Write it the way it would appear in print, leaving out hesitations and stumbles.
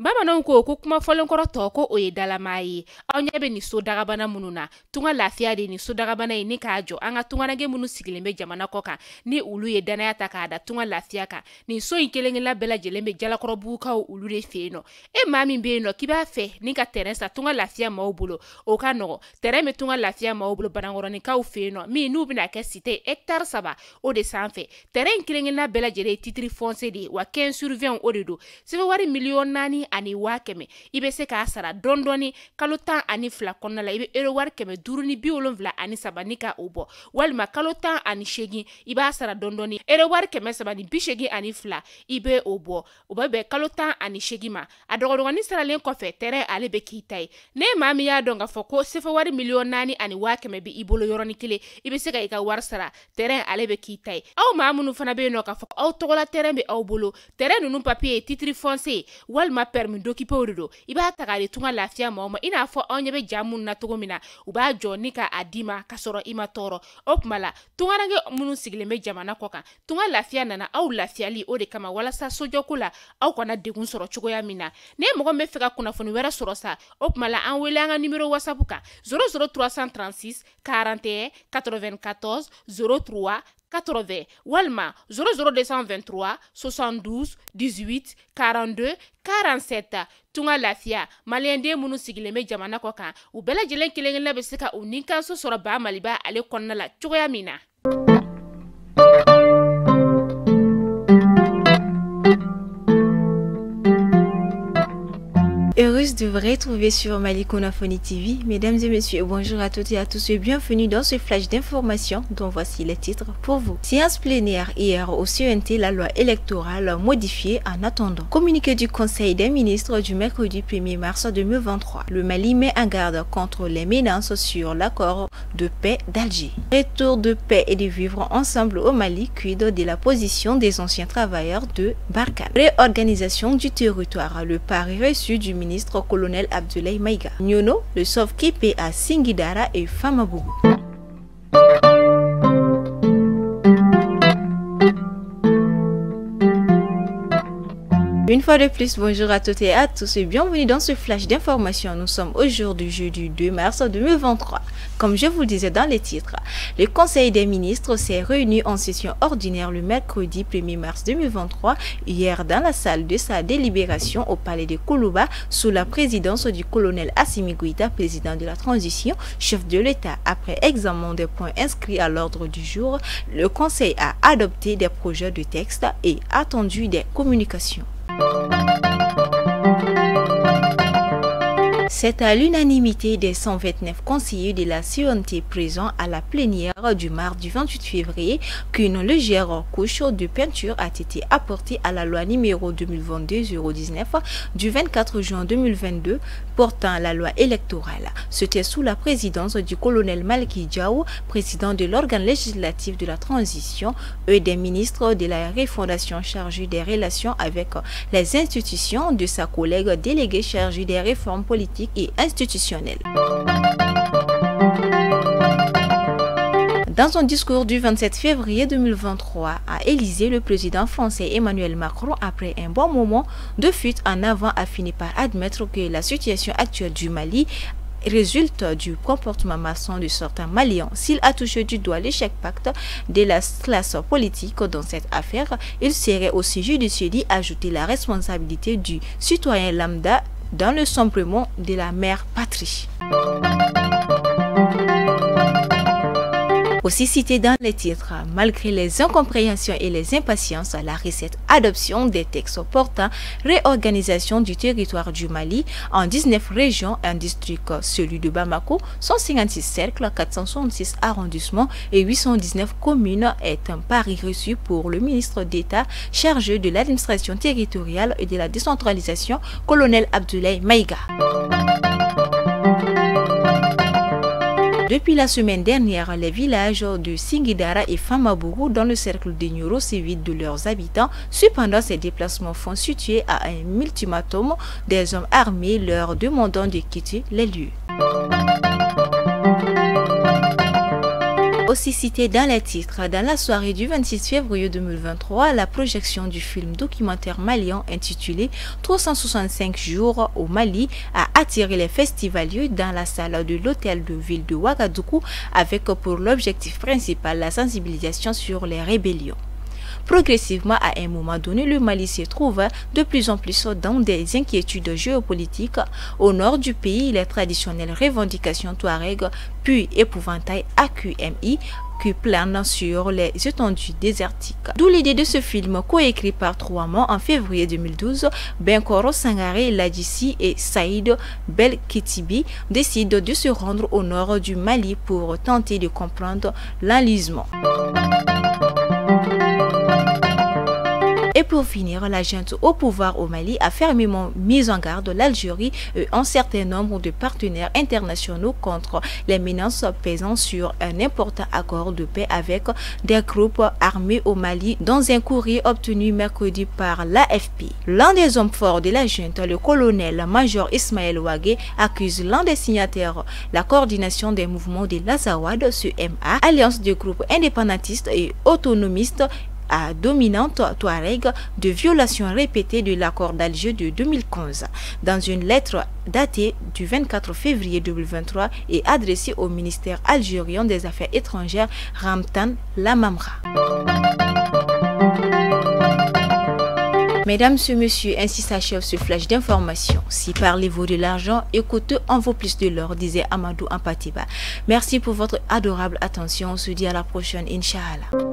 Bamananw ko kuma fɔlenkɔrɔ tɔ ko o ye dalama ye. Aw ɲɛ bɛ ni so dagabana minnu na. Tunga lafiya de ni so dagabana ye ni k'a jɔ an ka tunganage minnu sigilen bɛ jamana kɔ kan ni olu ye danaya ta k'a da tunga lafiya kan. Nin so in kelen-kelenna bɛɛ lajɛlen bɛ jalakɔrɔbugukaw olu de fɛ yen nɔ. E maa min bɛ yen nɔ k'i b'a fɛ ni ka terrain sa tunga lafiya maaw bolo o ka nɔgɔ. Terrain bɛ tunga lafiya maaw bolo Banankɔrɔnikaw fɛ yen nɔ min n'u bɛna kɛ cité hectare 3 o de sanfɛ. Terrain in kelen-kelenna bɛɛ lajɛlen ye titre foncier de ye wa 15/20 o de don. Sɛbɛn wari miliyɔn 4 ani 5000 i bɛ se k'a sara dɔɔni kalo 12 kɔnɔna la i bɛ euro wari 573 ni ka o bɔ walima kalo 18 i b'a sara dɔɔni euro wari 382 i bɛ o bɔ o bɛ bɛn kalo 18 ma a dɔgɔdɔgɔnin saralen kɔfɛ terrain ale bɛ k'i ta ye ne maa min y'a dɔn k'a fɔ ko sɛbɛn wari miliyɔn 4 ani 5000 bɛ i bolo yɔrɔnin kelen i bɛ se ka i ka wari sara terrain ale bɛ k'i ta ye aw maa minnu fana bɛ yen nɔ k'a fɔ aw tɔgɔla terrain bɛ aw bolo terrain ninnu papier ye titre foncier walima permis d'occuper o de don i b'a ta k'a di tunga lafiya maaw ma i n'a fɔ aw ɲɛ bɛ ja minnu na cogo min na u b'a jɔ ni ka a di ma ka sɔrɔ i ma tɔɔrɔ o tuma la tunganage minnu sigilen bɛ jamana kɔ kan tunga lafiya nana aw lafiyali o de kama walasa sojɔko la aw kana degun sɔrɔ cogoya min na ne mɔgɔ min bɛ fɛ ka kunnafoni wɛrɛ sɔrɔ sa o tuma la an wele an ka numéro whatsapp kan 00336 41 94 03 80 walima 00223 72 18 42 47 tunga lafiya maliyɛnden minnu sigilen bɛ jamana kɔ kan u bɛɛ lajɛlen kelen-kelenna bɛ se ka u ni kanso sɔrɔ ba maliba ale kɔnɔna la cogoya min na. Heureuse de vous retrouver sur Mali Konafoni TV. Mesdames et messieurs, bonjour à toutes et à tous et bienvenue dans ce flash d'information dont voici les titres pour vous. Séance plénière hier au CNT, la loi électorale modifiée en attendant. Communiqué du Conseil des ministres du mercredi 1er mars 2023. Le Mali met en garde contre les menaces sur l'accord de paix d'Alger. Retour de paix et de vivre ensemble au Mali, quid de la position des anciens travailleurs de Barkhane. Réorganisation du territoire, le pari reçu du ministre colonel Abdoulaye Maïga. Nyono, le sauve-qui-paie à Singidara et Famabougou. Une fois de plus, bonjour à toutes et à tous et bienvenue dans ce flash d'information. Nous sommes aujourd'hui jeudi 2 mars 2023. Comme je vous le disais dans les titres, le Conseil des ministres s'est réuni en session ordinaire le mercredi 1er mars 2023, hier dans la salle de sa délibération au palais de Koulouba, sous la présidence du colonel Assimi Goïta, président de la transition, chef de l'État. Après examen des points inscrits à l'ordre du jour, le Conseil a adopté des projets de texte et attendu des communications. C'est à l'unanimité des 129 conseillers de la CNT présents à la plénière du mardi 28 février qu'une légère couche de peinture a été apportée à la loi numéro 2022-019 du 24 juin 2022 portant la loi électorale. C'était sous la présidence du colonel Maliki Diaw, président de l'organe législatif de la transition et des ministres de la refondation chargés des relations avec les institutions, de sa collègue déléguée chargée des réformes politiques et institutionnelles. Dans son discours du 27 février 2023 à Élysée, le président français Emmanuel Macron, après un bon moment de fuite en avant, a fini par admettre que la situation actuelle du Mali résulte du comportement maçon de certains Maliens. S'il a touché du doigt l'échec pacte de la classe politique dans cette affaire, il serait aussi judicieux d'y ajouter la responsabilité du citoyen lambda dans le sombrement de la mère patrie. Aussi cité dans les titres, malgré les incompréhensions et les impatiences, la recette adoption des textes portant réorganisation du territoire du Mali en 19 régions et un district, celui de Bamako, 156 cercles, 466 arrondissements et 819 communes est un pari reçu pour le ministre d'État chargé de l'administration territoriale et de la décentralisation, colonel Abdoulaye Maïga. Depuis la semaine dernière, les villages de Singidara et Famabougou dans le cercle de Nyoro se vident de leurs habitants. Cependant, ces déplacements font situer à un ultimatum des hommes armés leur demandant de quitter les lieux. Aussi cité dans les titres, dans la soirée du 26 février 2023, la projection du film documentaire malien intitulé 365 jours au Mali a attiré les festivaliers dans la salle de l'hôtel de ville de Ouagadougou avec pour l'objectif principal la sensibilisation sur les rébellions. Progressivement, à un moment donné, le Mali se trouve de plus en plus dans des inquiétudes géopolitiques. Au nord du pays, les traditionnelles revendications touareg, puis épouvantail AQMI, qui planent sur les étendues désertiques. D'où l'idée de ce film coécrit par 3 mois en février 2012. Benkoro Sangaré Ladissi et Saïd Belkitibi décident de se rendre au nord du Mali pour tenter de comprendre l'enlisement. Et pour finir, la junte au pouvoir au Mali a fermement mis en garde l'Algérie et un certain nombre de partenaires internationaux contre les menaces pesant sur un important accord de paix avec des groupes armés au Mali dans un courrier obtenu mercredi par l'AFP. L'un des hommes forts de la junte, le colonel-major Ismaël Ouagé, accuse l'un des signataires, la coordination des mouvements de l'Azawad, CMA, alliance de groupes indépendantistes et autonomistes à dominante touareg, de violations répétées de l'accord d'Alger de 2015. Dans une lettre datée du 24 février 2023 et adressée au ministère algérien des Affaires étrangères Ramtan Lamamra. Mesdames et messieurs, ainsi s'achève ce flash d'information. Si parlez-vous de l'argent, écoutez en vaut plus de l'or, disait Amadou Ampatiba. Merci pour votre adorable attention. On se dit à la prochaine, Inch'Allah.